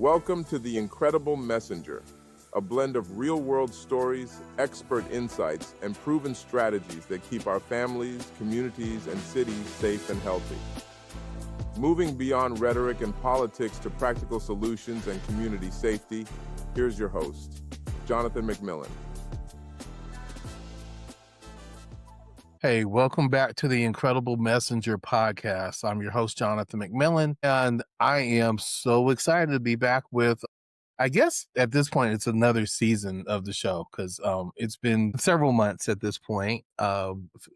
Welcome to The Incredible Messenger, a blend of real-world stories, expert insights, and proven strategies that keep our families, communities, and cities safe and healthy. Moving beyond rhetoric and politics to practical solutions and community safety, here's your host, Jonathan McMillan. Hey, welcome back to the Incredible Messenger podcast. I'm your host, Jonathan McMillan, and I am so excited to be back with, I guess at this point, it's another season of the show because it's been several months at this point.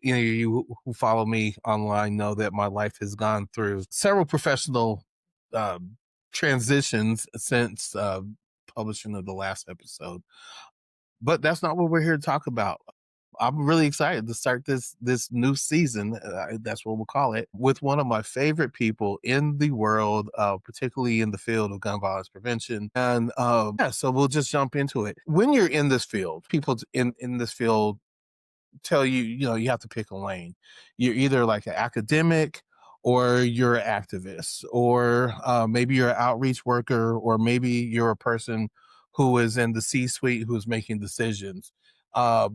You who follow me online know that my life has gone through several professional transitions since publishing of the last episode. But that's not what we're here to talk about. I'm really excited to start this new season. That's what we'll call it, with one of my favorite people in the world, particularly in the field of gun violence prevention. And so we'll just jump into it. When you're in this field, people in this field tell you, you have to pick a lane. You're either like an academic, or you're an activist, or maybe you're an outreach worker, or maybe you're a person who is in the C-suite who's making decisions. Or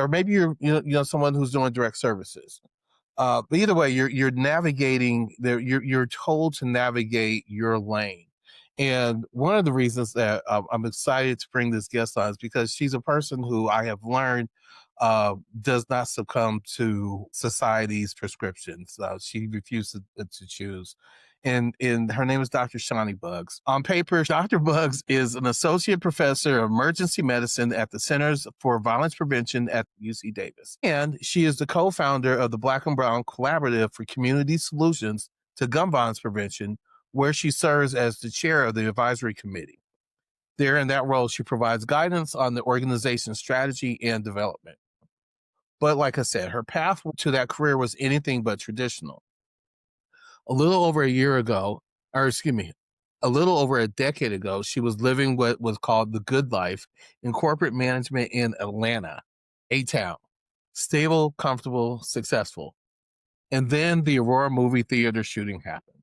maybe you're someone who's doing direct services. But either way, you're navigating there. You're told to navigate your lane. And one of the reasons that I'm excited to bring this guest on is because she's a person who I have learned does not succumb to society's prescriptions. She refuses to choose. And her name is Dr. Shani Buggs. On paper, Dr. Buggs is an associate professor of emergency medicine at the Centers for Violence Prevention at UC Davis. And she is the co-founder of the Black and Brown Collaborative for Community Solutions to Gun Violence Prevention, where she serves as the chair of the advisory committee. There, in that role, she provides guidance on the organization's strategy and development. But like I said, her path to that career was anything but traditional. A little over a little over a decade ago, she was living what was called the good life in corporate management in Atlanta, A-Town. Stable, comfortable, successful. And then the Aurora movie theater shooting happened.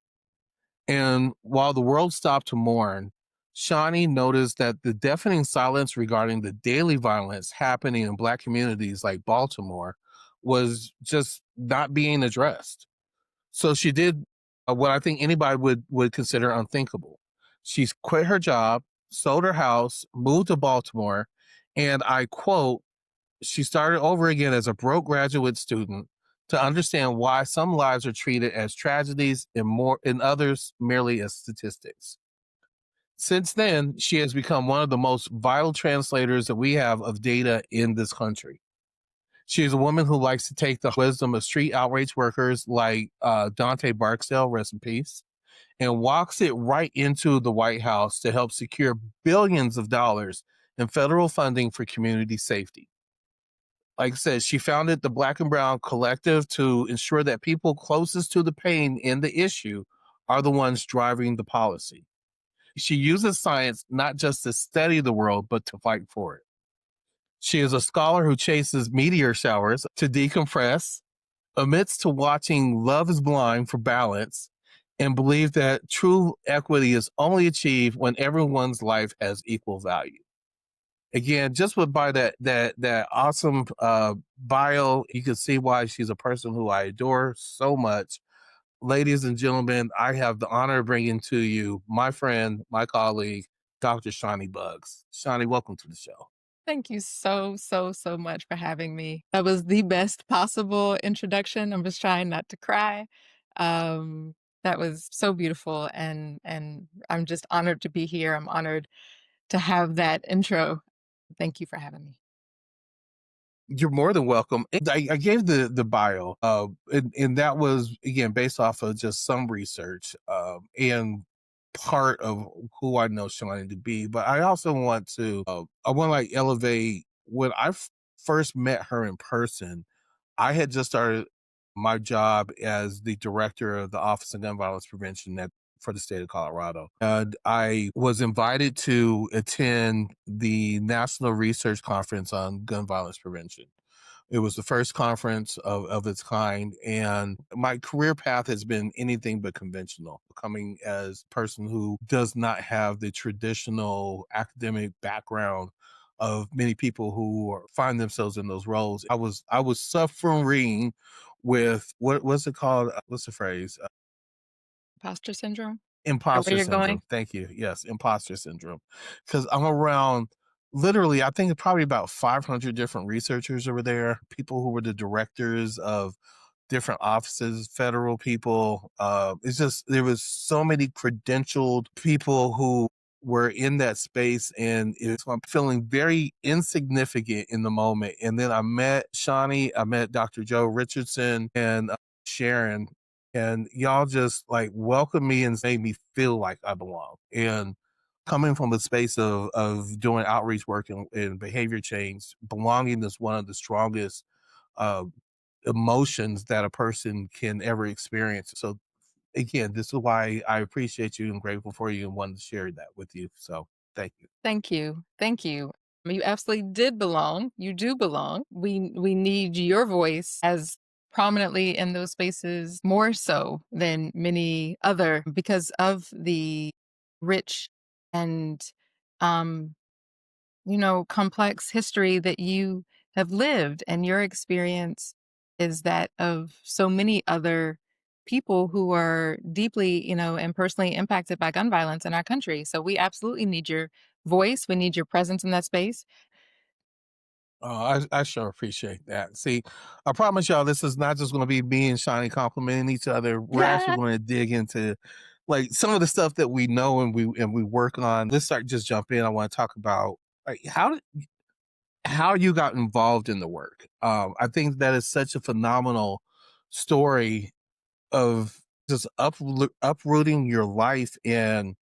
And while the world stopped to mourn, Shani noticed that the deafening silence regarding the daily violence happening in Black communities like Baltimore was just not being addressed. So she did what I think anybody would consider unthinkable. She's quit her job, sold her house, moved to Baltimore, and I quote, she started over again as a broke graduate student to understand why some lives are treated as tragedies and others merely as statistics. Since then, she has become one of the most vital translators that we have of data in this country. She is a woman who likes to take the wisdom of street outreach workers like Dante Barksdale, rest in peace, and walks it right into the White House to help secure billions of dollars in federal funding for community safety. Like I said, she founded the Black and Brown Collective to ensure that people closest to the pain in the issue are the ones driving the policy. She uses science not just to study the world, but to fight for it. She is a scholar who chases meteor showers to decompress, admits to watching Love is Blind for balance, and believes that true equity is only achieved when everyone's life has equal value. Again, just by that awesome bio, you can see why she's a person who I adore so much. Ladies and gentlemen, I have the honor of bringing to you my friend, my colleague, Dr. Shani Buggs. Shani, welcome to the show. Thank you so much for having me. That was the best possible introduction. I'm just trying not to cry. That was so beautiful, and I'm just honored to be here. I'm honored to have that intro. Thank you for having me. You're more than welcome. I gave the bio, and that was, again, based off of just some research and part of who I know Shani to be. But I also want to, elevate when I first met her in person. I had just started my job as the director of the Office of Gun Violence Prevention for the state of Colorado. And I was invited to attend the National Research Conference on Gun Violence Prevention, It was the first conference of its kind. And my career path has been anything but conventional, coming as a person who does not have the traditional academic background of many people who find themselves in those roles. I was suffering with what's it called? What's the phrase? Imposter syndrome? Or where Imposter you're going? syndrome. Thank you. Yes, imposter syndrome. Because I'm around literally, I think probably about 500 different researchers over there, people who were the directors of different offices, federal people. It's just, there was so many credentialed people who were in that space, and I'm feeling very insignificant in the moment. And then I met Shani, I met Dr. Joe Richardson, and Sharon, and y'all just like welcomed me and made me feel like I belong. And coming from a space of doing outreach work and behavior change, belonging is one of the strongest uh, emotions that a person can ever experience. So again, this is why I appreciate you and grateful for you and wanted to share that with you. So thank you. Thank you. Thank you. You absolutely did belong. You do belong. We need your voice as prominently in those spaces more so than many other because of the rich and um complex history that you have lived, and your experience is that of so many other people who are deeply, and personally impacted by gun violence in our country. So we absolutely need your voice. We need your presence in that space. I sure appreciate that. See, I promise y'all, this is not just going to be me and Shiny complimenting each other. We're Yeah. actually going to dig into like some of the stuff that we know and we work on. Let's start just jump in. I want to talk about like how you got involved in the work. I think that is such a phenomenal story of just uprooting your life and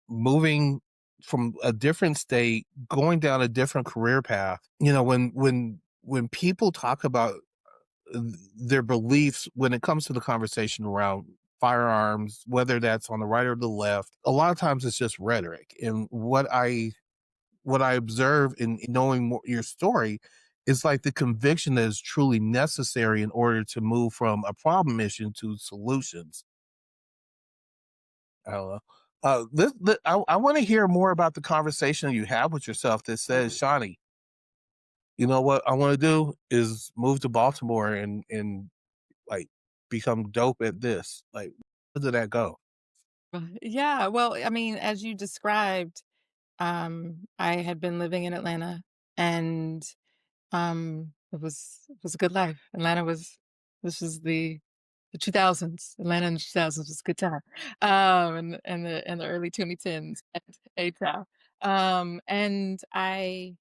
moving from a different state, going down a different career path. You know, when people talk about their beliefs when it comes to the conversation around firearms, whether that's on the right or the left, a lot of times it's just rhetoric. And what I observe in knowing more, your story is like the conviction that is truly necessary in order to move from a problem issue to solutions. I don't know. I want to hear more about the conversation you have with yourself that says, Shawnee, you know what I want to do is move to Baltimore and like become dope at this. Like, where did that go? Yeah. Well, I mean, as you described, I had been living in Atlanta, and it was a good life. Atlanta was this was the 2000s. Atlanta in the 2000s was a good time. And the early 2010s at A-Town. And I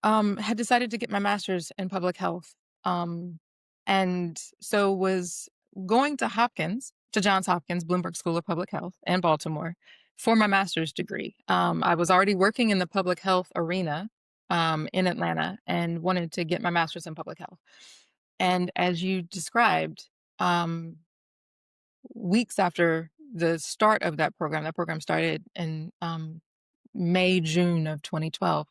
had decided to get my master's in public health. Um, and so was going to Johns Hopkins, Bloomberg School of Public Health in Baltimore for my master's degree. I was already working in the public health arena in Atlanta and wanted to get my master's in public health. And as you described, um, weeks after the start of that program started in May, June of 2012,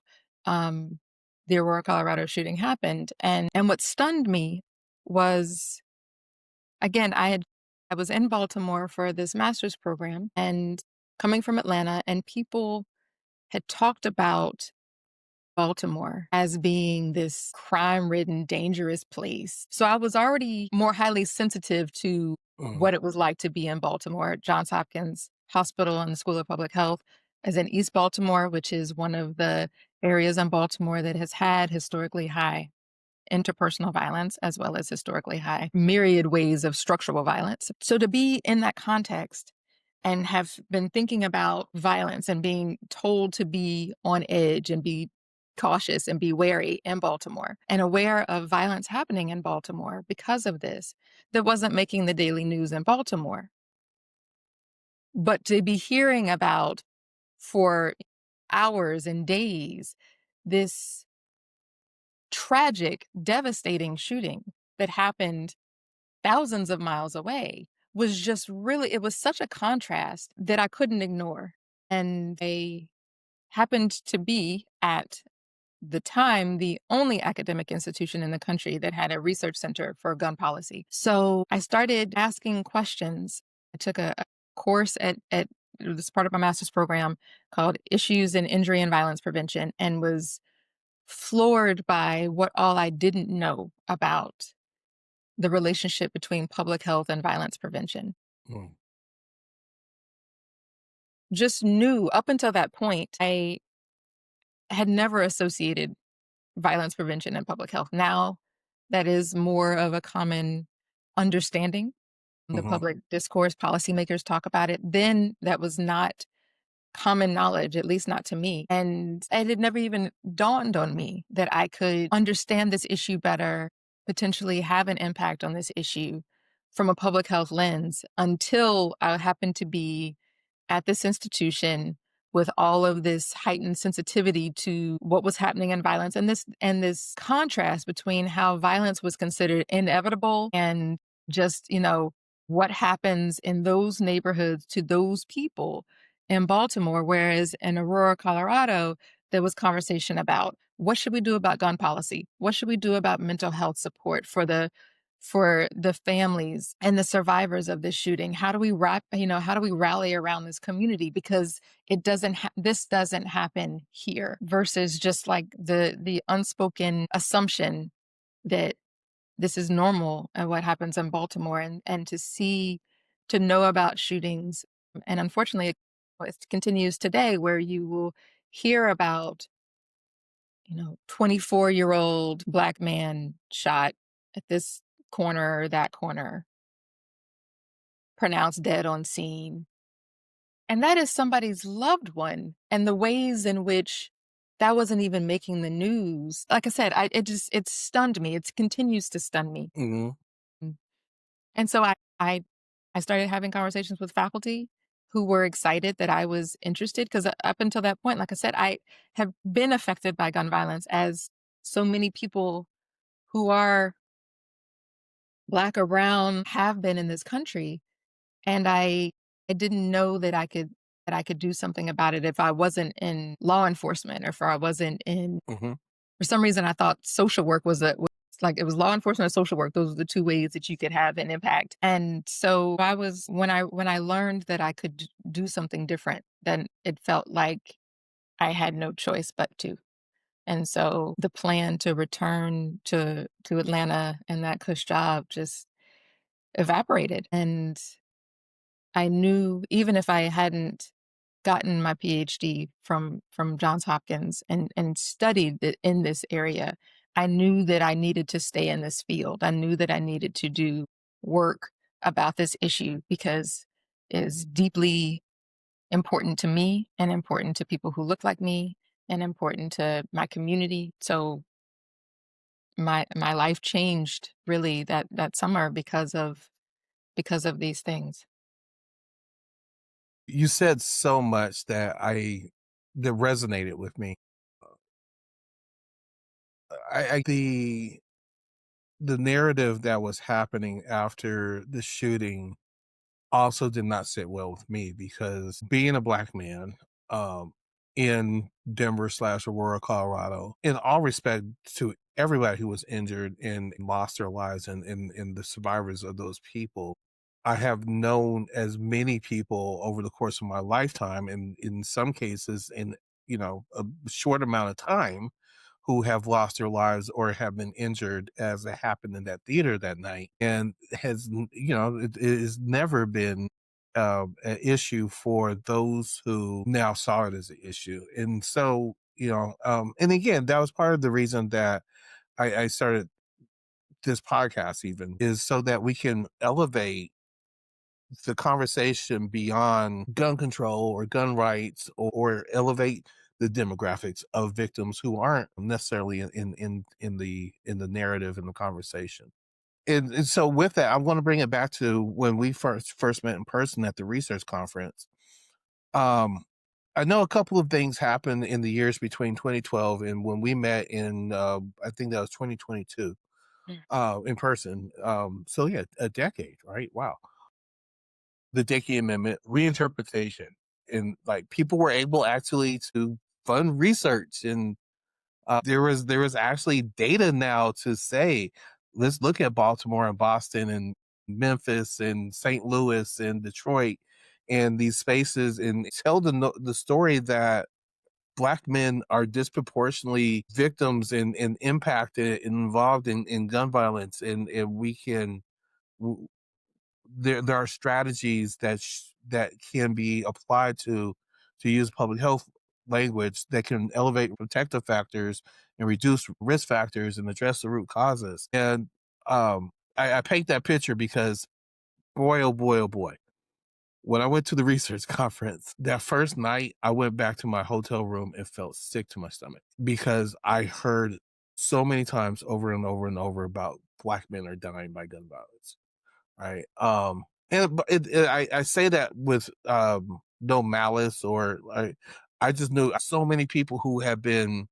um, the Aurora, Colorado shooting happened. And what stunned me was, again, I was in Baltimore for this master's program and coming from Atlanta, and people had talked about Baltimore as being this crime-ridden, dangerous place. So I was already more highly sensitive to Mm, what it was like to be in Baltimore. Johns Hopkins Hospital and the School of Public Health is in East Baltimore, which is one of the areas in Baltimore that has had historically high interpersonal violence as well as historically high myriad ways of structural violence. So to be in that context and have been thinking about violence and being told to be on edge and be cautious and be wary in Baltimore and aware of violence happening in Baltimore because of this, that wasn't making the daily news in Baltimore. But to be hearing about for hours and days this tragic, devastating shooting that happened thousands of miles away was just really, it was such a contrast that I couldn't ignore. And they happened to be at the time, the only academic institution in the country that had a research center for gun policy. So I started asking questions. I took a course at it was part of my master's program called Issues in Injury and Violence Prevention, and was floored by what all I didn't know about the relationship between public health and violence prevention. Mm. Just knew up until that point, I had never associated violence prevention and public health. Now that is more of a common understanding. The Mhm. public discourse, policymakers talk about it. Then that was not common knowledge, at least not to me. And it had never even dawned on me that I could understand this issue better, potentially have an impact on this issue from a public health lens, until I happened to be at this institution with all of this heightened sensitivity to what was happening in violence, and this contrast between how violence was considered inevitable and just, what happens in those neighborhoods to those people in Baltimore, whereas in Aurora, Colorado, there was conversation about what should we do about gun policy? What should we do about mental health support for the families and the survivors of this shooting? How do we how do we rally around this community, because this doesn't happen here, versus just like the unspoken assumption that this is normal and what happens in Baltimore, and to know about shootings. And unfortunately, it continues today, where you will hear about, 24-year-old Black man shot at this corner or that corner, pronounced dead on scene. And that is somebody's loved one. And the ways in which that wasn't even making the news. Like I said, it stunned me. It continues to stun me. Mhm. And so I started having conversations with faculty who were excited that I was interested, because up until that point, like I said, I have been affected by gun violence, as so many people who are Black or brown have been in this country. And I didn't know that I could do something about it if I wasn't in law enforcement, or if I wasn't in, Mhm. for some reason I thought social work was like, it was law enforcement or social work. Those were the two ways that you could have an impact. And so when I learned that I could do something different, then it felt like I had no choice but to. And so the plan to return to Atlanta and that cush job just evaporated. And I knew, even if I hadn't gotten my PhD from Johns Hopkins and studied in this area, I knew that I needed to stay in this field. I knew that I needed to do work about this issue, because it is deeply important to me, and important to people who look like me, and important to my community. So my life changed really that summer because of these things. You said so much that resonated with me. I the narrative that was happening after the shooting also did not sit well with me, because being a Black man um in Denver/Aurora, Colorado, in all respect to everybody who was injured and lost their lives, and the survivors of those people, I have known as many people over the course of my lifetime, and in some cases in a short amount of time, who have lost their lives or have been injured as it happened in that theater that night, and it has never been an issue for those who now saw it as an issue. And so, and again, that was part of the reason that I started this podcast, even, is so that we can elevate the conversation beyond gun control or gun rights, or elevate the demographics of victims who aren't necessarily in the narrative, in the conversation. And so with that, I want to bring it back to when we first met in person at the research conference. Um, I know a couple of things happened in the years between 2012 and when we met in I think that was 2022 Mm. in person. So yeah, a decade, right? Wow. The Dickey Amendment reinterpretation, and like people were able actually to fund research and There was actually data now to say, let's look at Baltimore and Boston and Memphis and St. Louis and Detroit and these spaces and tell the story that Black men are disproportionately victims and impacted and involved in gun violence. And we can, there are strategies that can be applied to use public health language that can elevate protective factors and reduce risk factors and address the root causes. And I paint that picture because boy, oh boy, oh boy. When I went to the research conference, that first night, I went back to my hotel room and felt sick to my stomach because I heard so many times over and over and over about Black men are dying by gun violence. Right. I say that with no malice or I just knew so many people who have been,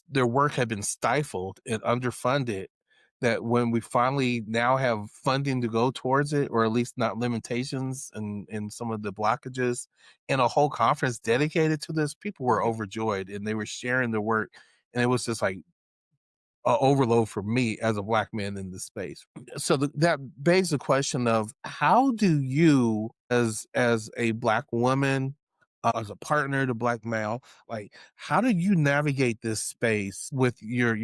their work had been stifled and underfunded, that when we finally now have funding to go towards it, or at least not limitations and some of the blockages, and a whole conference dedicated to this, people were overjoyed and they were sharing their work. And it was just like overload for me as a Black man in this space. So that begs the question of how do you, as a Black woman, as a partner to Black male, like how do you navigate this space with your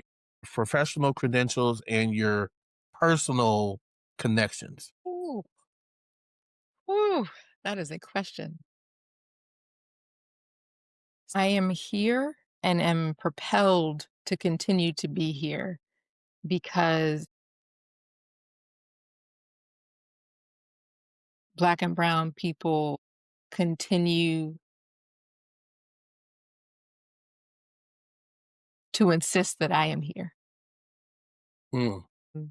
professional credentials and your personal connections? Ooh, ooh, that is a question. I am here and am propelled to continue to be here because Black and brown people continue to insist that I am here. Mm, Mm.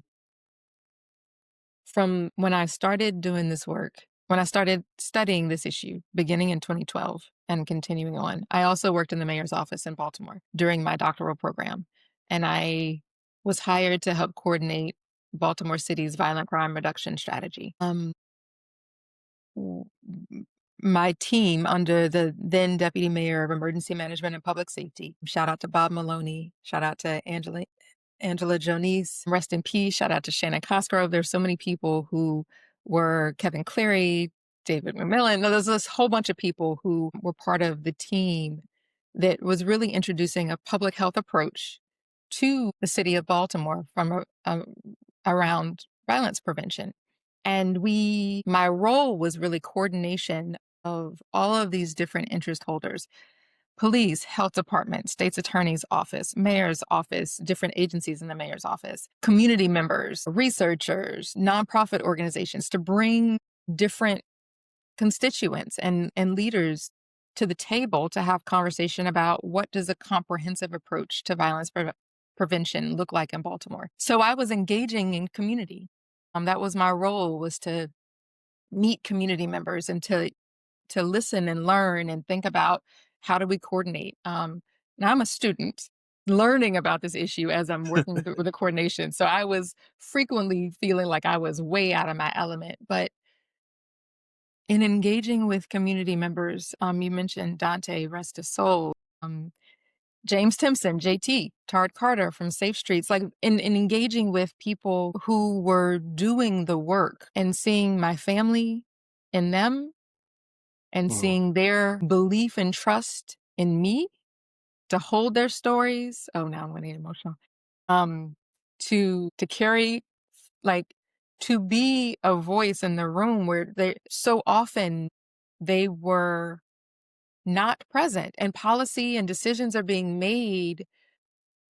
From when I started doing this work, when I started studying this issue beginning in 2012 and continuing on, I also worked in the mayor's office in Baltimore during my doctoral program. And I was hired to help coordinate Baltimore City's violent crime reduction strategy. W- m- my team under the then Deputy Mayor of Emergency Management and Public Safety, shout out to Bob Maloney, shout out to Angela Jonice, rest in peace, shout out to Shannon Cosgrove. There's so many people who were Kevin Cleary, David McMillan. There's this whole bunch of people who were part of the team that was really introducing a public health approach to the city of Baltimore from around violence prevention. And my role was really coordination of all of these different interest holders: police, health department, state's attorney's office, mayor's office, different agencies in the mayor's office, community members, researchers, nonprofit organizations, to bring different constituents and leaders to the table to have conversation about what does a comprehensive approach to violence prevention look like in Baltimore. So I was engaging in community. That was my role, was to meet community members and to listen and learn and think about how do we coordinate. Now I'm a student learning about this issue as I'm working through the coordination. So I was frequently feeling like I was way out of my element. But in engaging with community members, you mentioned Dante, rest his soul, James Timpson, JT, Tard Carter from Safe Streets, like in engaging with people who were doing the work and seeing my family in them and mm, seeing their belief and trust in me to hold their stories. Oh, now I'm going to get emotional. To carry, like, to be a voice in the room where they so often they were not present, and policy and decisions are being made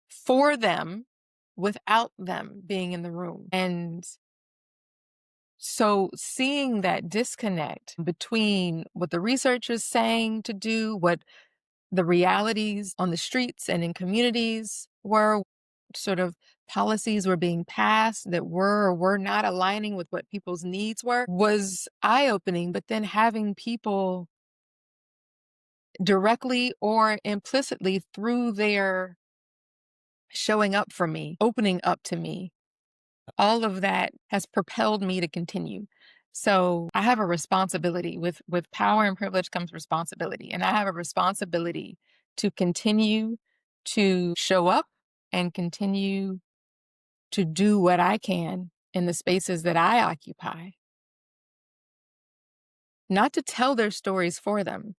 for them without them being in the room. And so seeing that disconnect between what the research is saying to do, what the realities on the streets and in communities were, sort of policies were being passed that were or were not aligning with what people's needs were, was eye-opening. But then having people directly or implicitly through their showing up for me, opening up to me, all of that has propelled me to continue. So I have a responsibility. With power and privilege comes responsibility. And I have a responsibility to continue to show up and continue to do what I can in the spaces that I occupy. Not to tell their stories for them,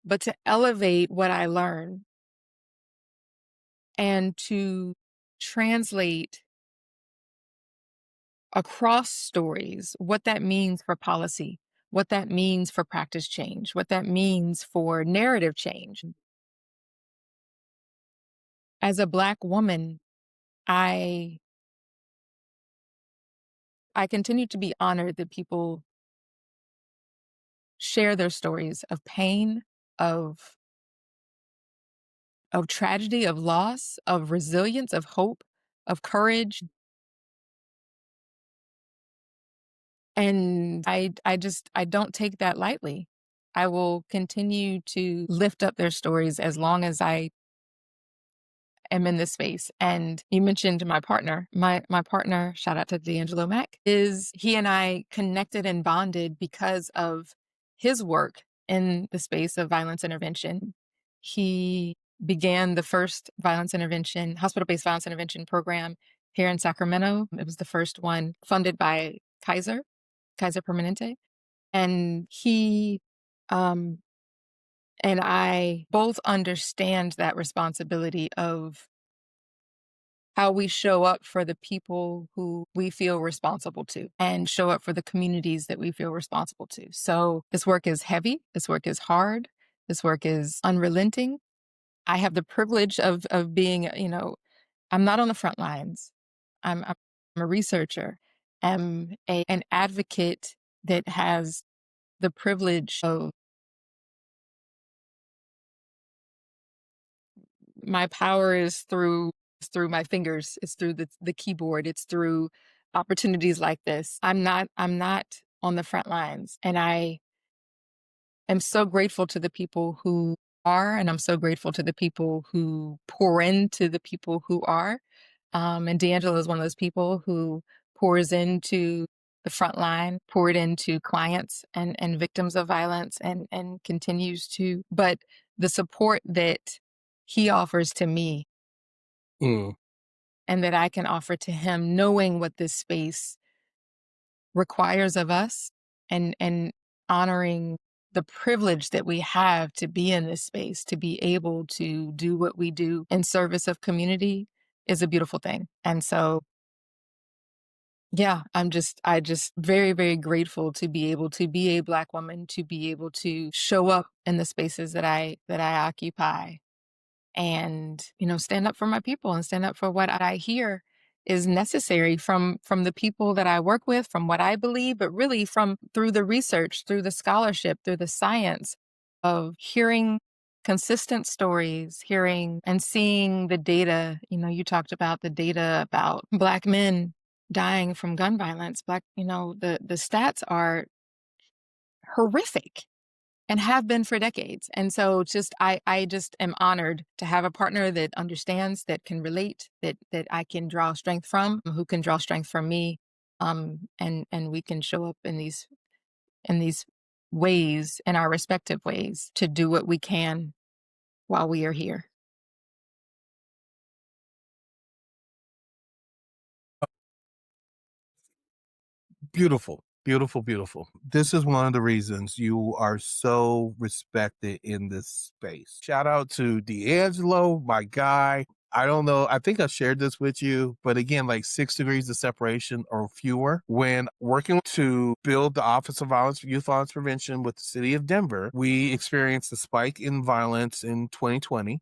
but to elevate what I learn and to translate across stories what that means for policy, what that means for practice change, what that means for narrative change. As a Black woman, I continue to be honored that people share their stories of pain, of tragedy, of loss, of resilience, of hope, of courage. And I don't take that lightly. I will continue to lift up their stories as long as I am in this space. And you mentioned my partner. My partner, shout out to D'Angelo Mack, is he and I connected and bonded because of his work in the space of violence intervention. He began the first hospital-based violence intervention program here in Sacramento. It was the first one funded by Kaiser Permanente. And he um, and I both understand that responsibility of how we show up for the people who we feel responsible to and show up for the communities that we feel responsible to. So this work is heavy. This work is hard. This work is unrelenting. I have the privilege of being, I'm not on the front lines. I'm a researcher. An advocate that has the privilege of my power is through my fingers. It's through the keyboard. It's through opportunities like this. I'm not on the front lines. And I am so grateful to the people who are, and I'm so grateful to the people who pour into the people who are. And D'Angelo is one of those people who pours into the front line, poured into clients and victims of violence and continues to. But the support that he offers to me Mm. and that I can offer to him, knowing what this space requires of us and honoring the privilege that we have to be in this space, to be able to do what we do in service of community is a beautiful thing. And so, yeah, I just very, very grateful to be able to be a Black woman, to be able to show up in the spaces that I occupy and, stand up for my people and stand up for what I hear is necessary from the people that I work with, from what I believe, but really from through the research, through the scholarship, through the science of hearing consistent stories, hearing and seeing the data. You talked about the data about Black men dying from gun violence. The stats are horrific and have been for decades. And so I just am honored to have a partner that understands, that can relate, that I can draw strength from, who can draw strength from me. And we can show up in these ways, in our respective ways, to do what we can while we are here. Beautiful, beautiful, beautiful. This is one of the reasons you are so respected in this space. Shout out to D'Angelo, my guy. I don't know. I think I shared this with you, but again, like 6 degrees of separation or fewer. When working to build the Office of Youth Violence Prevention with the city of Denver, we experienced a spike in violence in 2020.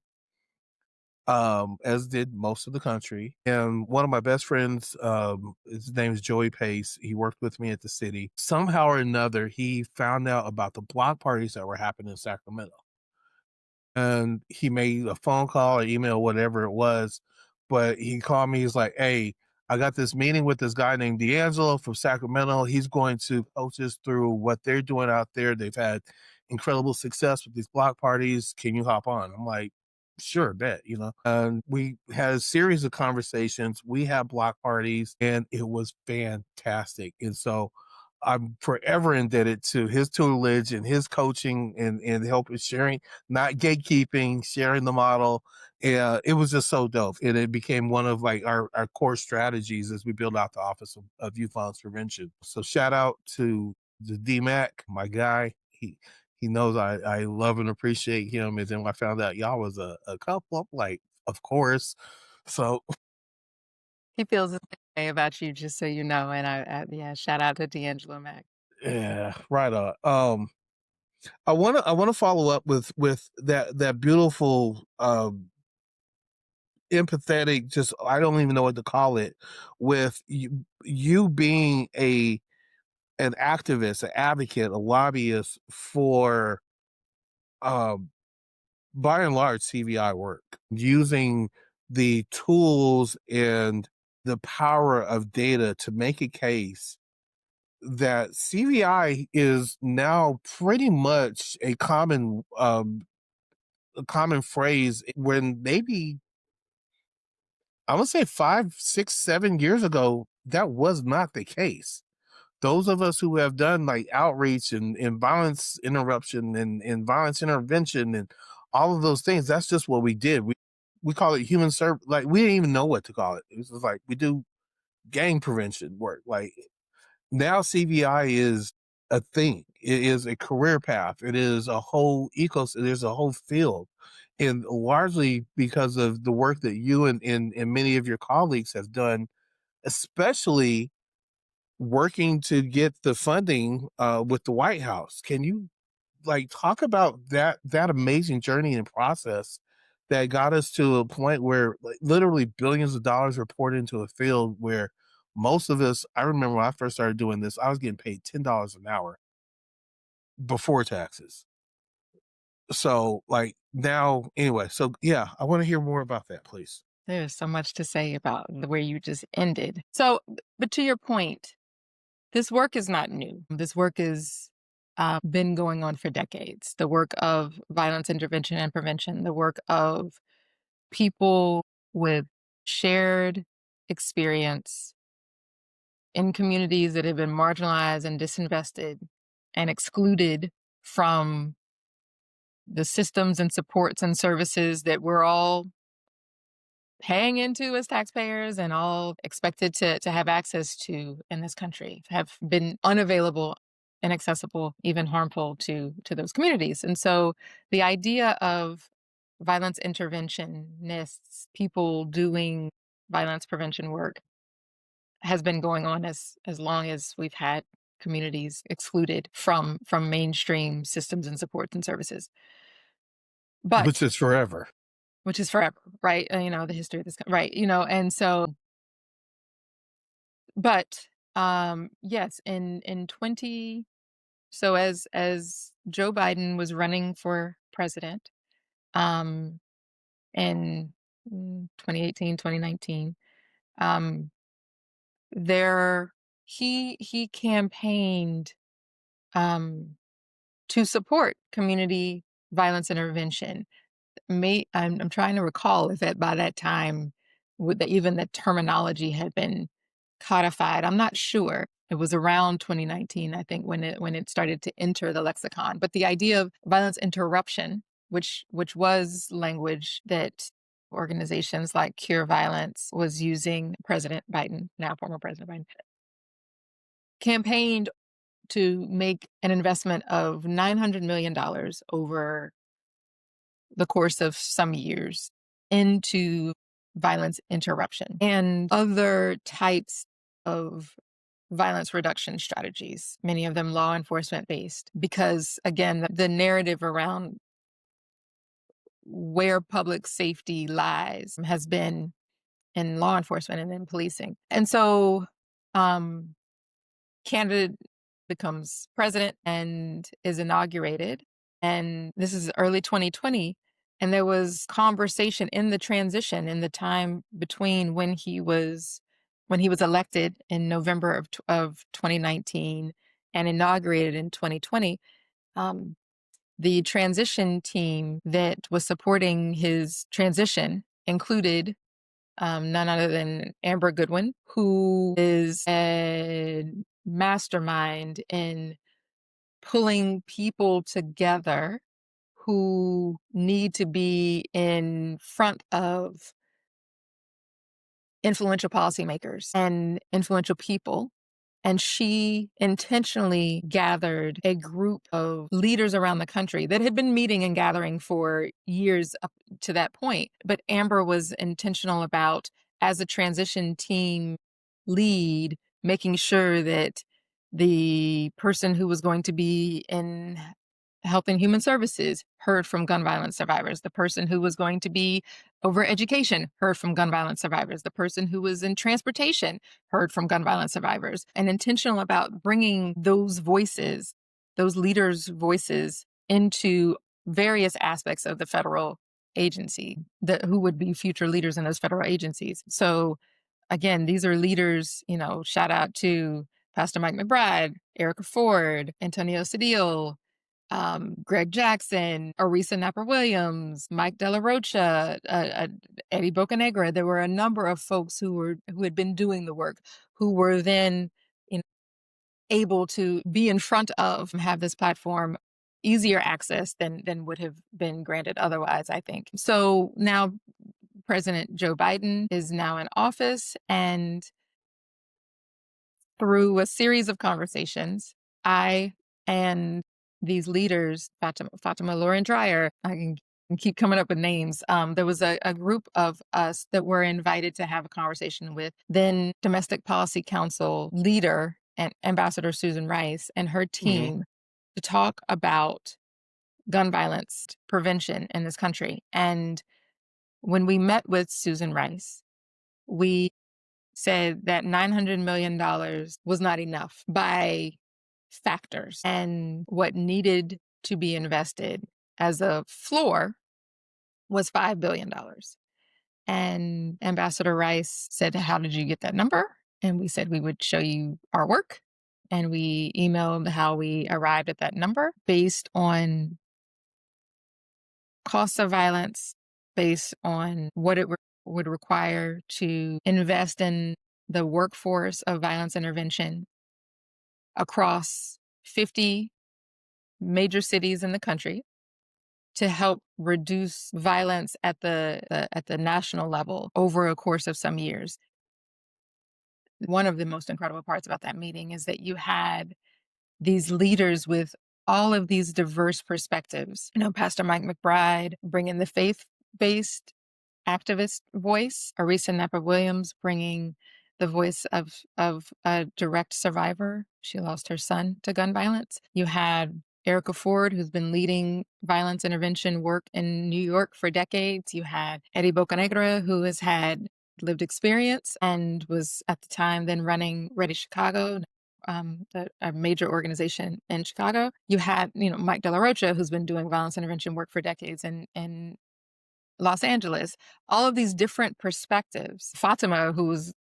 As did most of the country. And one of my best friends, his name is Joey Pace. He worked with me at the city. Somehow or another, he found out about the block parties that were happening in Sacramento. And he made a phone call or email, whatever it was. But he called me. He's like, hey, I got this meeting with this guy named D'Angelo from Sacramento. He's going to coach us through what they're doing out there. They've had incredible success with these block parties. Can you hop on? I'm like, sure, bet. And we had a series of conversations. We had block parties and it was fantastic. And so I'm forever indebted to his tutelage and his coaching and help with sharing, not gatekeeping, sharing the model. It was just so dope. And it became one of like our core strategies as we build out the Office of Youth Violence Prevention. So shout out to the DMAC, my guy. He knows I love and appreciate him. And then when I found out y'all was a couple, I'm like, of course. So He feels the same way about you, just so you know. And yeah, shout out to D'Angelo Mack. yeah, right on. I wanna follow up with that beautiful empathetic, just I don't even know what to call it, with you being an activist, an advocate, a lobbyist for um by and large CVI work, using the tools and the power of data to make a case that CVI is now pretty much a common phrase when maybe I would say 5, 6, 7 years ago, that was not the case. Those of us who have done like outreach and violence interruption and violence intervention and all of those things, that's just what we did. We call it human service. Like we didn't even know what to call it. It was just like we do gang prevention work. Like now CVI is a thing. It is a career path. It is a whole ecosystem. There's a whole field. And largely because of the work that you and many of your colleagues have done, especially working to get the funding with the White House. Can you like talk about that amazing journey and process that got us to a point where like, literally billions of dollars were poured into a field where most of us, I remember when I first started doing this, I was getting paid $10 an hour before taxes. So like now, anyway, so yeah, I want to hear more about that, please. There's so much to say about where you just ended. So, but to your point, this work is not new. This work has been going on for decades. The work of violence intervention and prevention, the work of people with shared experience in communities that have been marginalized and disinvested and excluded from the systems and supports and services that we're all paying into as taxpayers and all expected to have access to in this country have been unavailable, inaccessible, even harmful to those communities. And so the idea of violence interventionists, people doing violence prevention work, has been going on as long as we've had communities excluded from mainstream systems and supports and services. Which But is forever. which is forever, right? The history of this, right? And so, but yes, in 20, so as Joe Biden was running for president, um, in 2018, 2019, um, there he campaigned um to support community violence intervention. I'm trying to recall if by that time even the terminology had been codified. I'm not sure. It was around 2019, I think, when it started to enter the lexicon. But the idea of violence interruption, which was language that organizations like Cure Violence was using, President Biden, now former President Biden, campaigned to make an investment of $900 million over the course of some years into violence interruption and other types of violence reduction strategies, many of them law enforcement based, because again, the narrative around where public safety lies has been in law enforcement and in policing. And so, candidate becomes president and is inaugurated. And this is early 2020. And there was conversation in the transition in the time between when he was elected in November of 2019 and inaugurated in 2020. The transition team that was supporting his transition included none other than Amber Goodwin, who is a mastermind in pulling people together who need to be in front of influential policymakers and influential people. And she intentionally gathered a group of leaders around the country that had been meeting and gathering for years up to that point. But Amber was intentional about, as a transition team lead, making sure that the person who was going to be in Health and Human Services heard from gun violence survivors. The person who was going to be over education heard from gun violence survivors. The person who was in transportation heard from gun violence survivors. And intentional about bringing those voices, those leaders' voices, into various aspects of the federal agency, who would be future leaders in those federal agencies. So again, these are leaders, shout out to Pastor Mike McBride, Erica Ford, Antonio Cedillo, Greg Jackson, Arisa Napper-Williams, Mike De La Rocha, Eddie Bocanegra. There were a number of folks who had been doing the work, who were then able to be in front of, have this platform, easier access than would have been granted otherwise, I think. So now President Joe Biden is now in office, and through a series of conversations, I and these leaders, Fatima Lauren Dreyer, I can keep coming up with names. There was a group of us that were invited to have a conversation with then Domestic Policy Council leader and Ambassador Susan Rice and her team to talk about gun violence prevention in this country. And when we met with Susan Rice, we said that $900 million was not enough by factors, and what needed to be invested as a floor was $5 billion. And Ambassador Rice said, "How did you get that number?" And we said we would show you our work. And we emailed how we arrived at that number based on costs of violence, based on what it would require to invest in the workforce of violence intervention across 50 major cities in the country to help reduce violence at the national level over a course of some years. One of the most incredible parts about that meeting is that you had these leaders with all of these diverse perspectives. Pastor Mike McBride bringing the faith-based activist voice, Arisa Napper-Williams bringing the voice of a direct survivor. She lost her son to gun violence. You had Erica Ford, who's been leading violence intervention work in New York for decades. You had Eddie Bocanegra, who has had lived experience and was at the time then running Ready Chicago, a major organization in Chicago. You had, Mike De La Rocha, who's been doing violence intervention work for decades in Los Angeles. All of these different perspectives. Fatima, who's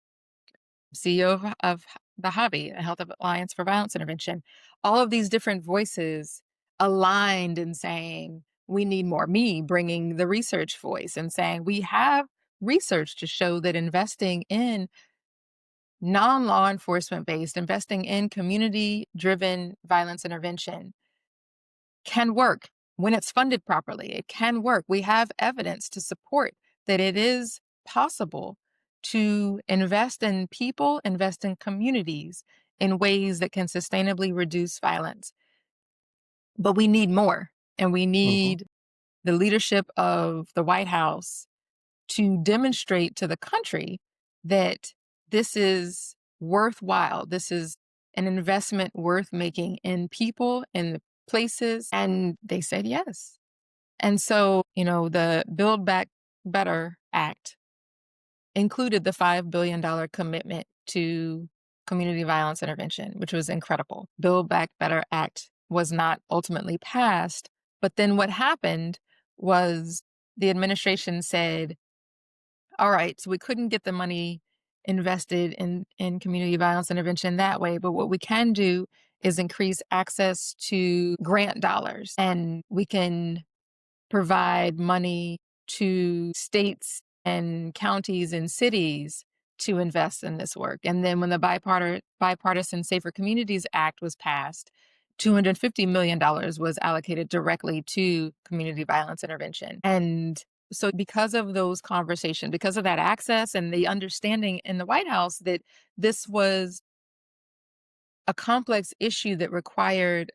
CEO of the Hobby, a Health Alliance for Violence Intervention. All of these different voices aligned in saying, we need more. Me bringing the research voice and saying, we have research to show that investing in non-law enforcement based, investing in community-driven violence intervention can work when it's funded properly. It can work. We have evidence to support that it is possible to invest in people, invest in communities in ways that can sustainably reduce violence. But we need more, and we need the leadership of the White House to demonstrate to the country that this is worthwhile. This is an investment worth making in people, in the places. And they said yes. And so, the Build Back Better Act included the $5 billion commitment to community violence intervention, which was incredible. Build Back Better Act was not ultimately passed. But then what happened was the administration said, all right, so we couldn't get the money invested in community violence intervention that way. But what we can do is increase access to grant dollars, and we can provide money to states and counties and cities to invest in this work. And then when the Bipartisan Safer Communities Act was passed, $250 million was allocated directly to community violence intervention. And so because of those conversations, because of that access and the understanding in the White House that this was a complex issue that required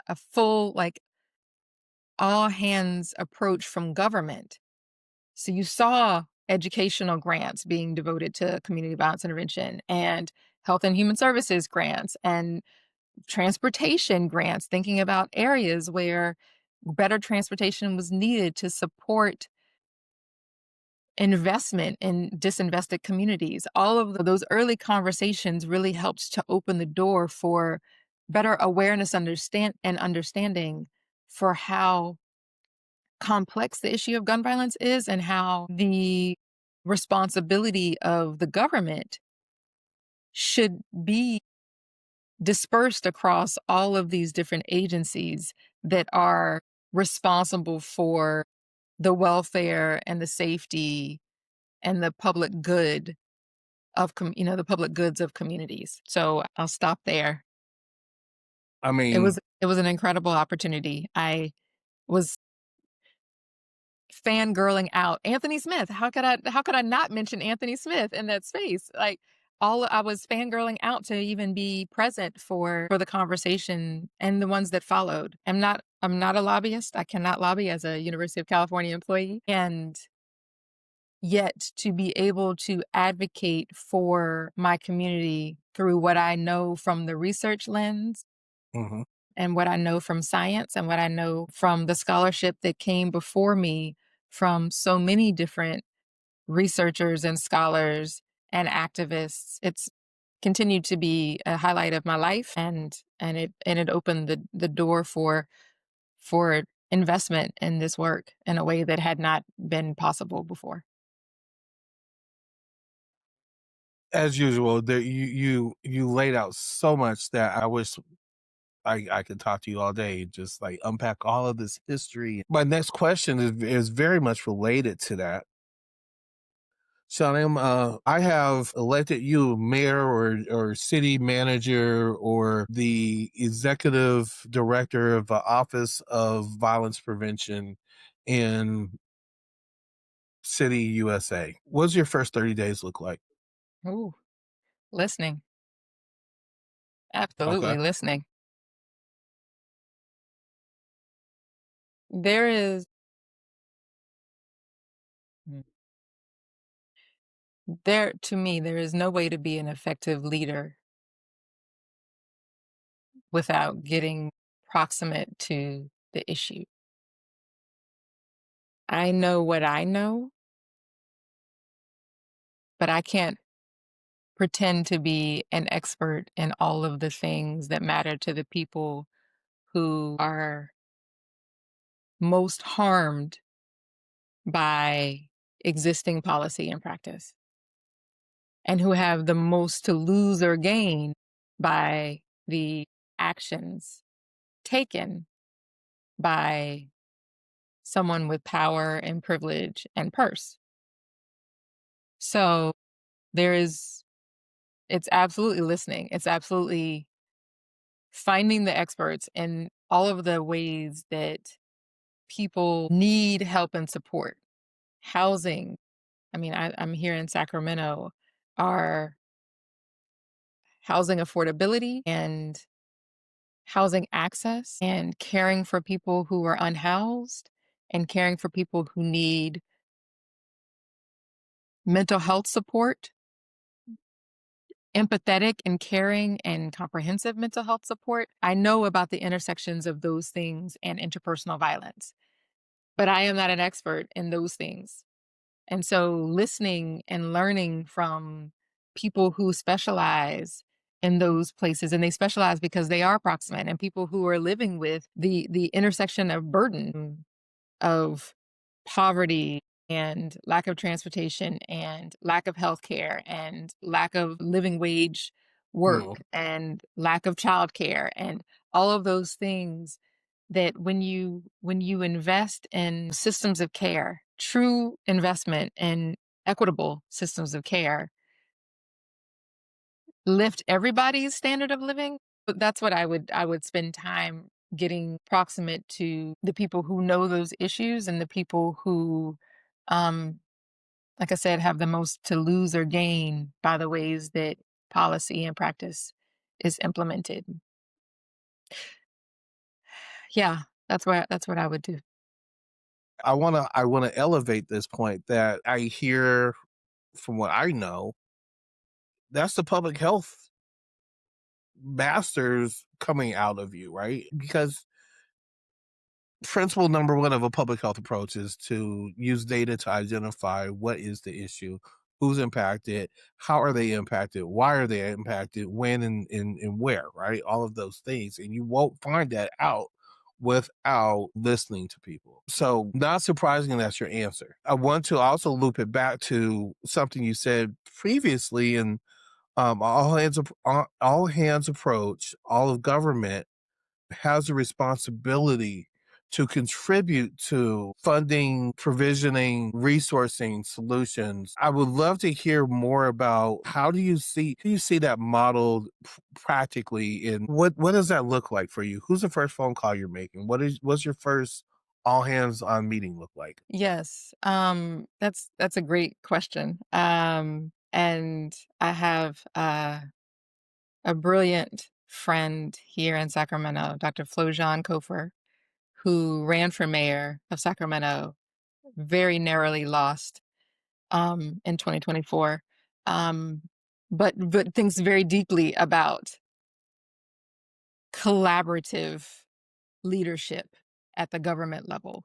a full, like, all hands approach from government. So you saw educational grants being devoted to community violence intervention and health and human services grants and transportation grants, thinking about areas where better transportation was needed to support investment in disinvested communities. All of those early conversations really helped to open the door for better awareness understanding for how complex the issue of gun violence is and how the responsibility of the government should be dispersed across all of these different agencies that are responsible for the welfare and the safety and the public good of the public goods of communities. So I'll stop there. I It mean, was an incredible opportunity. I was fangirling out Anthony Smith. How could I not mention Anthony Smith in that space? Like, I was fangirling out to even be present for the conversation and the ones that followed. I'm not a lobbyist. I cannot lobby as a University of California employee. And yet to be able to advocate for my community through what I know from the research lens mhm. and what I know from science and what I know from the scholarship that came before me from so many different researchers and scholars and activists. It's continued to be a highlight of my life, and it opened the door for investment in this work in a way that had not been possible before. As usual, there you laid out so much that I wish I could talk to you all day, just like unpack all of this history. My next question is very much related to that. Shani, I have elected you mayor or city manager or the executive director of the Office of Violence Prevention in City USA. What does your first 30 days look like? Ooh, listening. Okay. Absolutely listening. There is mm, there to me, there is no way to be an effective leader without getting proximate to the issue. I know what I know, but I can't pretend to be an expert in all of the things that matter to the people who are most harmed by existing policy and practice and who have the most to lose or gain by the actions taken by someone with power and privilege and purse. So there is, it's absolutely listening. It's absolutely finding the experts in all of the ways that people need help and support. Housing. I mean, I'm here in Sacramento. Our housing affordability and housing access and caring for people who are unhoused and caring for people who need mental health support, empathetic and caring and comprehensive mental health support. I know about the intersections of those things and interpersonal violence, but I am not an expert in those things. And so listening and learning from people who specialize in those places, and they specialize because they are proximate, and people who are living with the intersection of burden of poverty and lack of transportation and lack of health care and lack of living wage work Mm, and lack of childcare and all of those things that when you invest in systems of care, true investment in equitable systems of care, lift everybody's standard of living. But that's what I would spend time getting proximate to the people who know those issues and the people who, um, like I said, have the most to lose or gain by the ways that policy and practice is implemented. Yeah, that's what I would do. I wanna elevate this point that I hear from what I know, that's the public health masters coming out of you, right? Because principle number one of a public health approach is to use data to identify what is the issue, who's impacted, how are they impacted, why are they impacted, when and where, right? All of those things. And you won't find that out without listening to people. So, not surprising that's your answer. I want to also loop it back to something you said previously in all hands approach, all of government has a responsibility to contribute to funding, provisioning, resourcing solutions. I would love to hear more about how do you see that modeled practically, and what does that look like for you? Who's the first phone call you're making? What's your first all hands on meeting look like? Yes, that's a great question. And I have a brilliant friend here in Sacramento, Dr. Flojan Kofer, who ran for mayor of Sacramento, very narrowly lost in 2024, um, but thinks very deeply about collaborative leadership at the government level.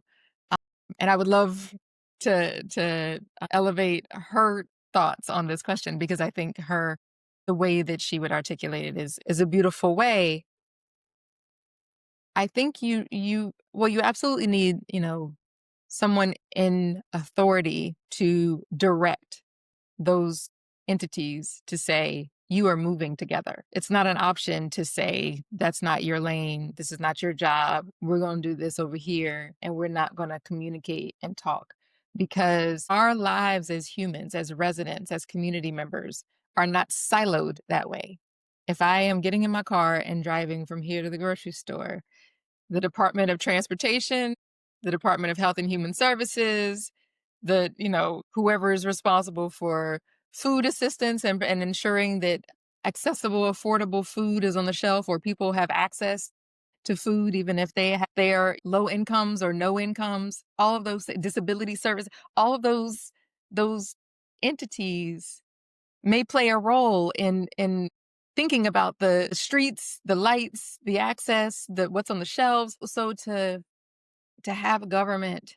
And I would love to elevate her thoughts on this question because I think the way that she would articulate it is a beautiful way. I think you absolutely need, someone in authority to direct those entities to say, you are moving together. It's not an option to say, that's not your lane. This is not your job. We're going to do this over here and we're not going to communicate and talk because our lives as humans, as residents, as community members are not siloed that way. If I am getting in my car and driving from here to the grocery store, the Department of Transportation, the Department of Health and Human Services, whoever is responsible for food assistance and ensuring that accessible, affordable food is on the shelf or people have access to food, even if they are low incomes or no incomes, all of those disability service, all of those entities may play a role in thinking about the streets, the lights, the access, the what's on the shelves. So to have government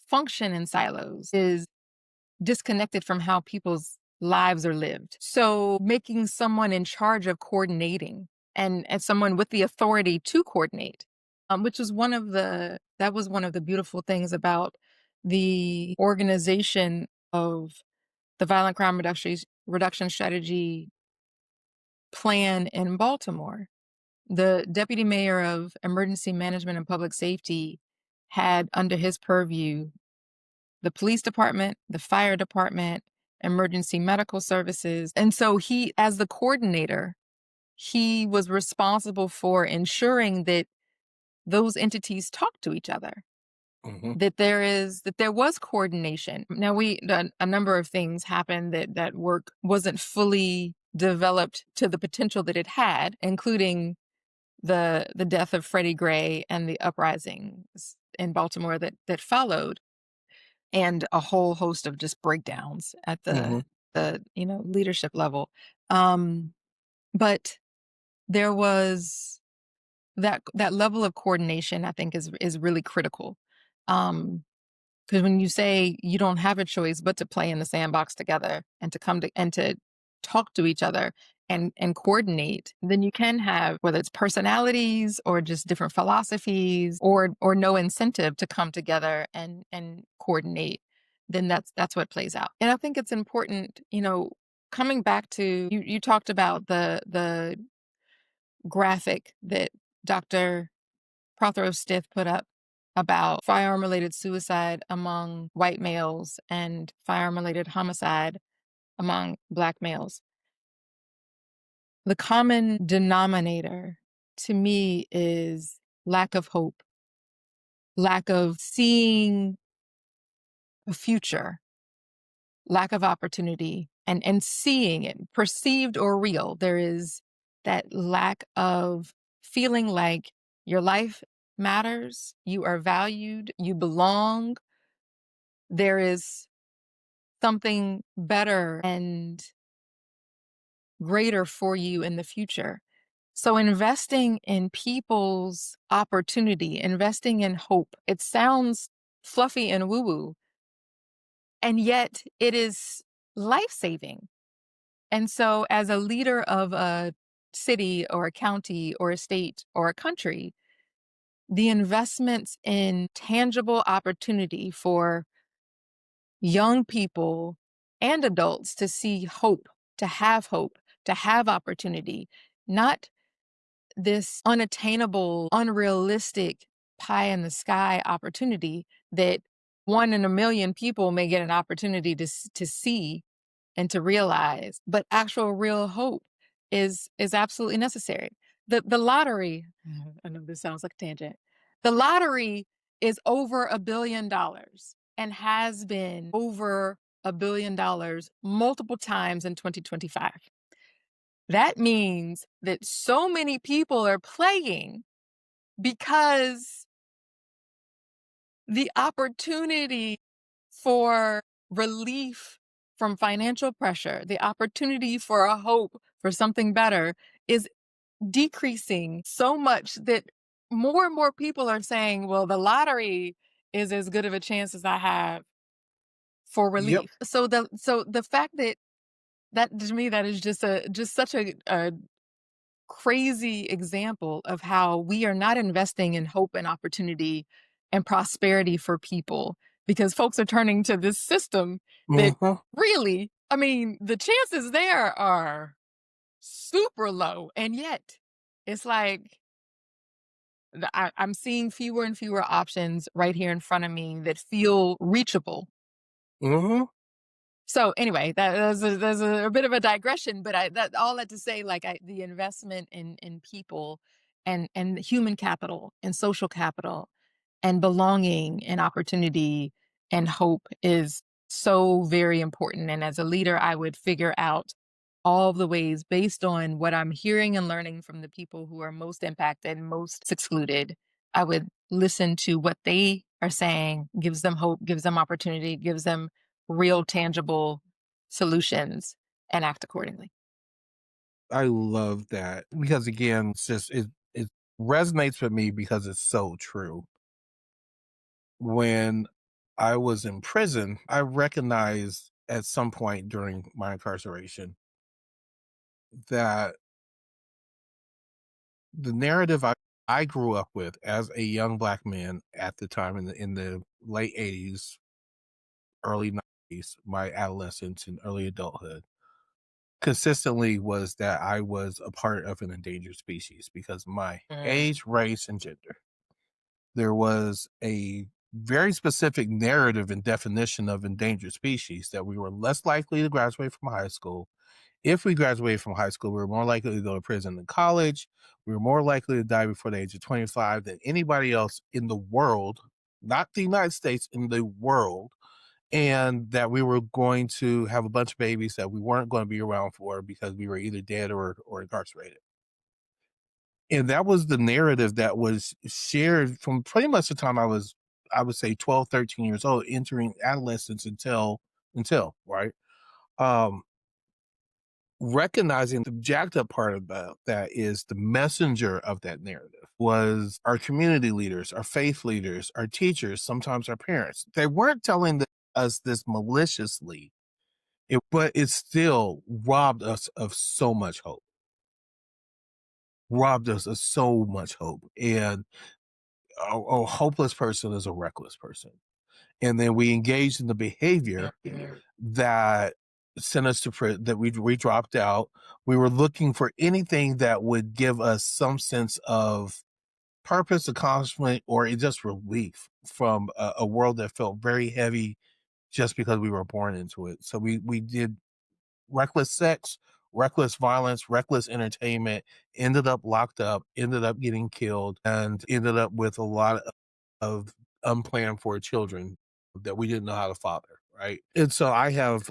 function in silos is disconnected from how people's lives are lived. So making someone in charge of coordinating and someone with the authority to coordinate, which was that was one of the beautiful things about the organization of the violent crime reduction strategy plan in Baltimore. The deputy mayor of emergency management and public safety had under his purview the police department, the fire department, emergency medical services. And so he, as the coordinator, he was responsible for ensuring that those entities talk to each other, Mhm. that there was coordination. Now a number of things happened that work wasn't fully developed to the potential that it had, including the death of Freddie Gray and the uprisings in Baltimore that followed, and a whole host of just breakdowns at Mhm. the leadership level. Um, but there was that level of coordination, I think, is really critical. Um, because when you say you don't have a choice but to play in the sandbox together and to and to talk to each other and coordinate, then you can have, whether it's personalities or just different philosophies or no incentive to come together and coordinate, then that's what plays out. And I think it's important, coming back to you talked about the graphic that Dr. Prothero Stith put up about firearm related suicide among white males and firearm related homicide among Black males. The common denominator to me is lack of hope, lack of seeing a future, lack of opportunity, and seeing it, perceived or real. There is that lack of feeling like your life matters, you are valued, you belong. There is something better and greater for you in the future. So investing in people's opportunity, investing in hope, it sounds fluffy and woo-woo, and yet it is life-saving. And so as a leader of a city or a county or a state or a country, the investments in tangible opportunity for young people and adults to see hope, to have opportunity, not this unattainable, unrealistic pie in the sky opportunity that one in a million people may get an opportunity to see and to realize, but actual real hope is absolutely necessary. The lottery, I know this sounds like a tangent. The lottery is over $1 billion and has been over $1 billion multiple times in 2025. That means that so many people are playing because the opportunity for relief from financial pressure, the opportunity for a hope for something better is decreasing so much that more and more people are saying, well, the lottery is as good of a chance as I have for Yep. relief. So the fact that to me that is just such a crazy example of how we are not investing in hope and opportunity and prosperity for people because folks are turning to this system that Mhm. really, I mean, the chances there are super low. And yet it's like I'm seeing fewer and fewer options right here in front of me that feel reachable. Mhm. So anyway, there's a bit of a digression, but that all that to say, like the investment in people and human capital and social capital and belonging and opportunity and hope is so very important. And as a leader, I would figure out all the ways based on what I'm hearing and learning from the people who are most impacted, most excluded. I would listen to what they are saying, gives them hope, gives them opportunity, gives them real tangible solutions, and act accordingly. I love that because again, it resonates with me because it's so true. When I was in prison, I recognized at some point during my incarceration that the narrative I grew up with as a young black man at the time in the late 80s, early 90s, my adolescence and early adulthood, consistently was that I was a part of an endangered species because of my Mm. age, race, and gender. There was a very specific narrative and definition of endangered species that we were less likely to graduate from high school. If we graduated from high school, we were more likely to go to prison and college. We were more likely to die before the age of 25 than anybody else in the world, not the United States, in the world. And that we were going to have a bunch of babies that we weren't going to be around for because we were either dead or incarcerated. And that was the narrative that was shared from pretty much the time I would say 12, 13 years old, entering adolescence until, right? Um, Recognizing the jacked up part about that is the messenger of that narrative was our community leaders, our faith leaders, our teachers, sometimes our parents. They weren't telling us this maliciously, but it still robbed us of so much hope. Robbed us of so much hope. And a hopeless person is a reckless person. And then we engaged in the behavior that sent us to prison, that we dropped out. We were looking for anything that would give us some sense of purpose, accomplishment, or just relief from a world that felt very heavy just because we were born into it. So we did reckless sex, reckless violence, reckless entertainment, ended up locked up, ended up getting killed, and ended up with a lot of unplanned for children that we didn't know how to father, right? And so I have,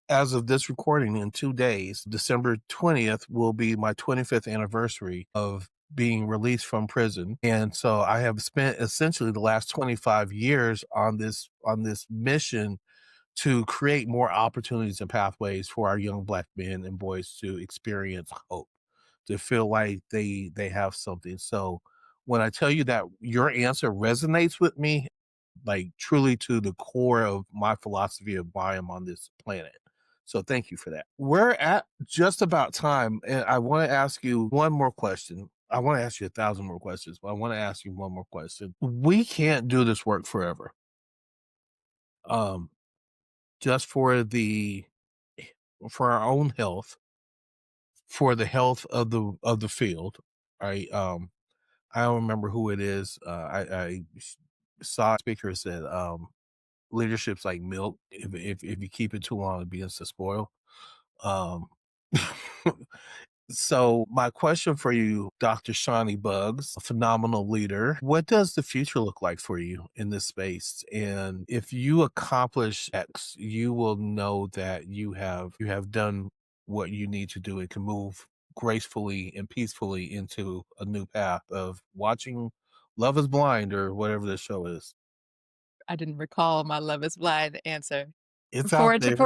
as of this recording in 2 days, December 20th will be my 25th anniversary of being released from prison. And so I have spent essentially the last 25 years on this mission to create more opportunities and pathways for our young Black men and boys to experience hope, to feel like they have something. So when I tell you that your answer resonates with me, like truly to the core of my philosophy of why I'm on this planet. So thank you for that. We're at just about time, and I want to ask you one more question. I want to ask you 1,000 more questions, but I want to ask you one more question. We can't do this work forever. Just for our own health, for the health of the field, right? I don't remember who it is. I saw a speaker said, leadership's like milk. If you keep it too long, it begins to spoil. Um, so my question for you, Dr. Shani Buggs, a phenomenal leader, what does the future look like for you in this space? And if you accomplish X, you will know that you have done what you need to do and can move gracefully and peacefully into a new path of watching Love is Blind or whatever the show is. I didn't recall my Love is Blind answer. It's For out a t there.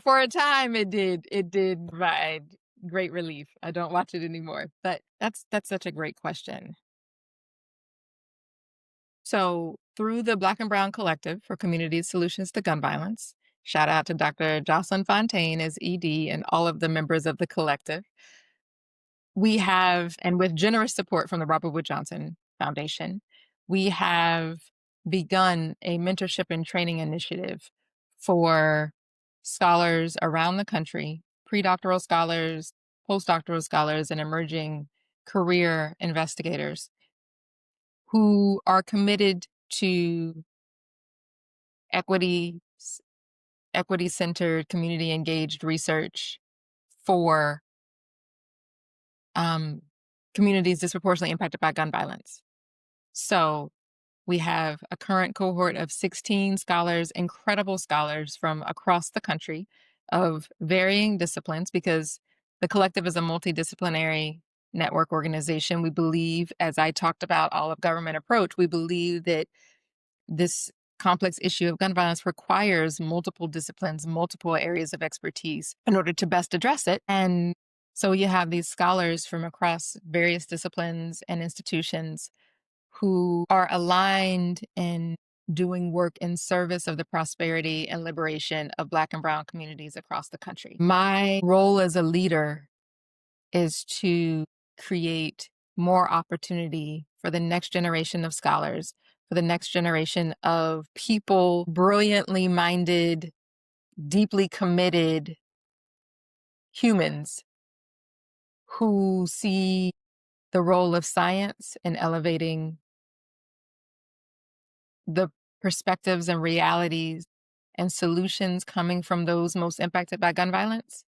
for a time, it did provide great relief. I don't watch it anymore, but that's such a great question. So, through the Black and Brown Collective for Community Solutions to Gun Violence, shout out to Dr. Jocelyn Fontaine as ED and all of the members of the collective. We have, and with generous support from the Robert Wood Johnson Foundation, we have begun a mentorship and training initiative for scholars around the country, pre-doctoral scholars, postdoctoral scholars, and emerging career investigators who are committed to equity, equity-centered, community-engaged research for communities disproportionately impacted by gun violence. So we have a current cohort of 16 scholars, incredible scholars from across the country of varying disciplines, because the collective is a multidisciplinary network organization. We believe, as I talked about all of government approach, we believe that this complex issue of gun violence requires multiple disciplines, multiple areas of expertise in order to best address it. And so you have these scholars from across various disciplines and institutions who are aligned in doing work in service of the prosperity and liberation of Black and Brown communities across the country. My role as a leader is to create more opportunity for the next generation of scholars, for the next generation of people, brilliantly minded, deeply committed humans who see the role of science in elevating the perspectives and realities and solutions coming from those most impacted by gun violence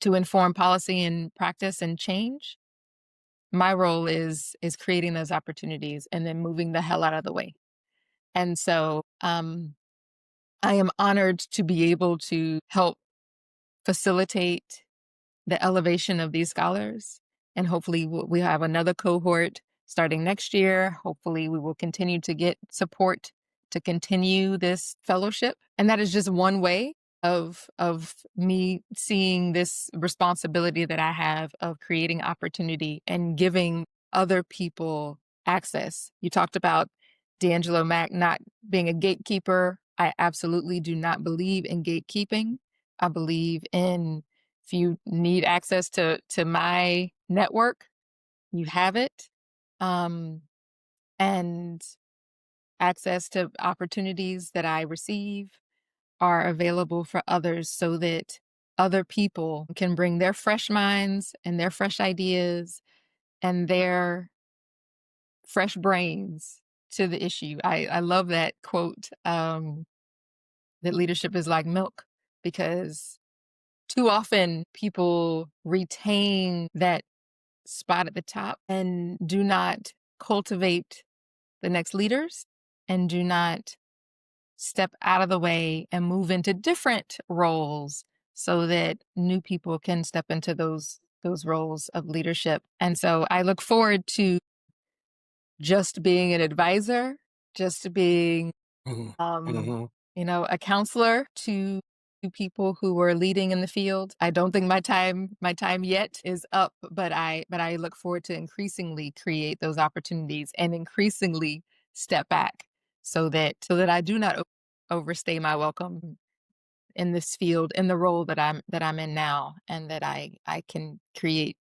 to inform policy and practice and change. My role is creating those opportunities and then moving the hell out of the way. And so I am honored to be able to help facilitate the elevation of these scholars. And hopefully we have another cohort starting next year. Hopefully we will continue to get support to continue this fellowship. And that is just one way of me seeing this responsibility that I have of creating opportunity and giving other people access. You talked about D'Angelo Mack not being a gatekeeper. I absolutely do not believe in gatekeeping. I believe in, if you need access to my network, you have it. And access to opportunities that I receive are available for others so that other people can bring their fresh minds and their fresh ideas and their fresh brains to the issue. I love that quote, that leadership is like milk. because too often people retain that spot at the top and do not cultivate the next leaders and do not step out of the way and move into different roles so that new people can step into those roles of leadership. And so I look forward to just being an advisor, just being Mhm. um, Mhm. a counselor to people who are leading in the field. I don't think my time yet is up, but I look forward to increasingly create those opportunities and increasingly step back so that I do not overstay my welcome in this field, in the role that I'm in now, and that I can create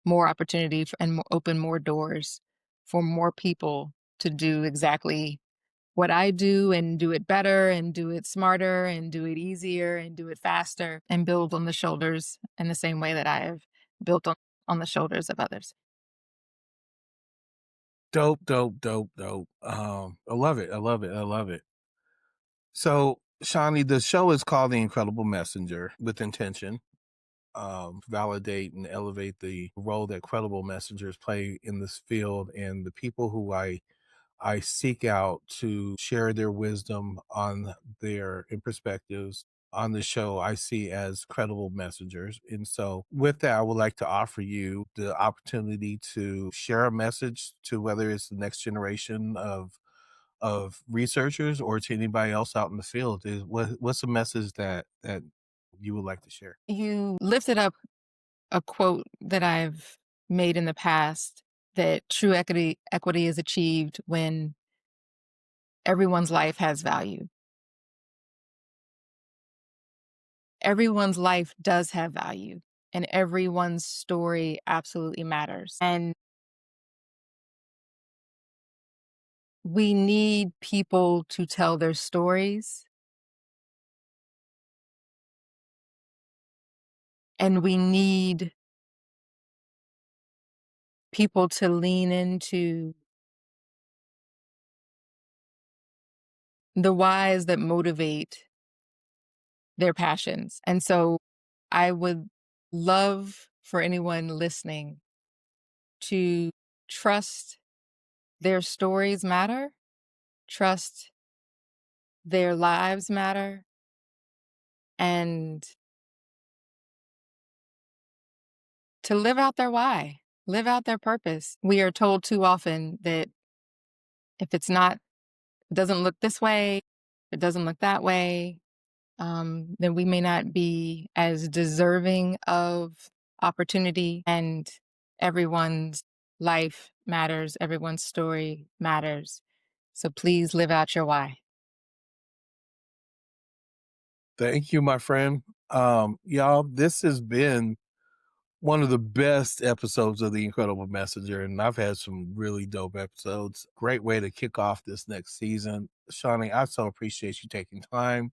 more opportunity and open more doors for more people to do exactly what I do and do it better and do it smarter and do it easier and do it faster and build on the shoulders in the same way that I have built on the shoulders of others. Dope, dope, dope, dope. I love it. I love it. I love it. So, Shani, the show is called The Incredible Messenger with intention. Validate and elevate the role that credible messengers play in this field, and the people who I seek out to share their wisdom on their and perspectives on the show I see as credible messengers. And so with that, I would like to offer you the opportunity to share a message to whether it's the next generation of researchers or to anybody else out in the field. What's the message that you would like to share? You lifted up a quote that I've made in the past, that true equity is achieved when everyone's life has value. Everyone's life does have value, and everyone's story absolutely matters. And we need people to tell their stories, and we need people to lean into the whys that motivate their passions. And so I would love for anyone listening to trust their stories matter, trust their lives matter, and to live out their why, live out their purpose. We are told too often that if it doesn't look this way, it doesn't look that way, then we may not be as deserving of opportunity. And everyone's life matters, everyone's story matters. So please live out your why. Thank you, my friend. Y'all, this has been one of the best episodes of The Incredible Messenger, and I've had some really dope episodes. Great way to kick off this next season. Shawnee, I so appreciate you taking time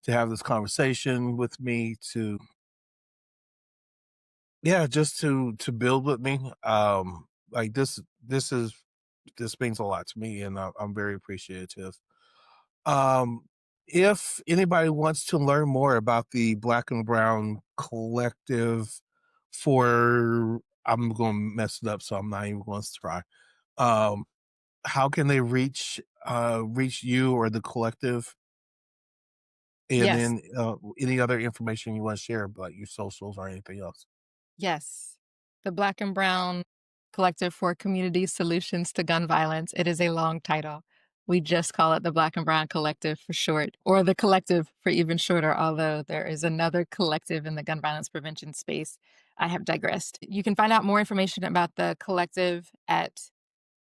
to have this conversation with me, to just to build with me. Like this means a lot to me, and I'm very appreciative. Um, if anybody wants to learn more about the Black and Brown Collective, for I'm going to mess it up, so I'm not even going to try. Um, how can they reach you or the collective? And Yes. then any other information you want to share about your socials or anything else? Yes. The Black and Brown Collective for Community Solutions to Gun Violence. It is a long title. We just call it the Black and Brown Collective for short, or the Collective for even shorter, although there is another collective in the gun violence prevention space. I have digressed. You can find out more information about the collective at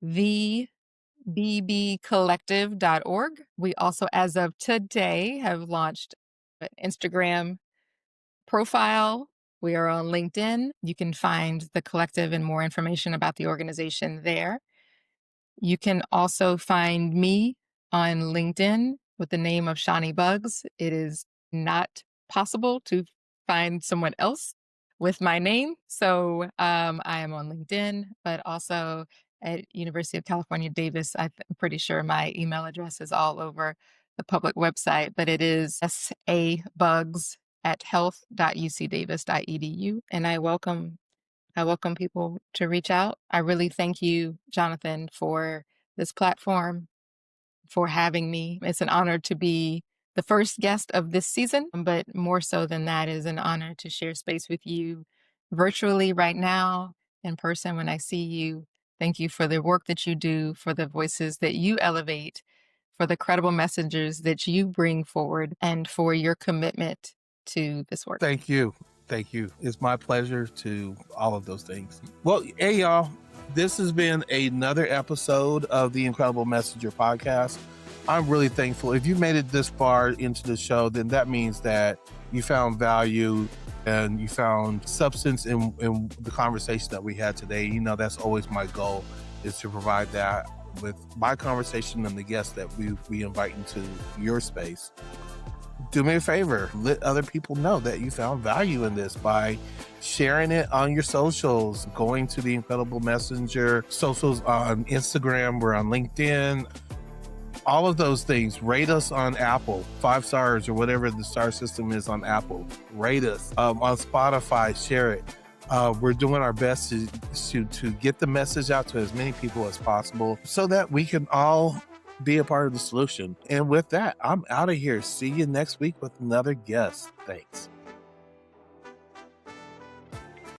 thebbcollective.org. We also, as of today, have launched an Instagram profile. We are on LinkedIn. You can find the collective and more information about the organization there. You can also find me on LinkedIn with the name of Shani Buggs. It is not possible to find someone else with my name. So I am on LinkedIn, but also at University of California, Davis. I'm pretty sure my email address is all over the public website, but it is sabuggs at health.ucdavis.edu. And I welcome people to reach out. I really thank you, Jonathan, for this platform, for having me. It's an honor to be the first guest of this season, but more so than that, it is an honor to share space with you virtually right now, in person when I see you. Thank you for the work that you do, for the voices that you elevate, for the credible messengers that you bring forward, and for your commitment to this work. Thank you. Thank you. It's my pleasure to all of those things. Well, hey, y'all. This has been another episode of the Incredible Messenger podcast. I'm really thankful. If you made it this far into the show, then that means that you found value and you found substance in the conversation that we had today. You know, that's always my goal, is to provide that with my conversation and the guests that we invite into your space. Do me a favor, let other people know that you found value in this by sharing it on your socials, going to the Incredible Messenger socials on Instagram, we're on LinkedIn, all of those things. Rate us on Apple, 5 stars or whatever the star system is on Apple. Rate us on Spotify, share it. We're doing our best to get the message out to as many people as possible so that we can all be a part of the solution. And with that, I'm out of here. See you next week with another guest. Thanks.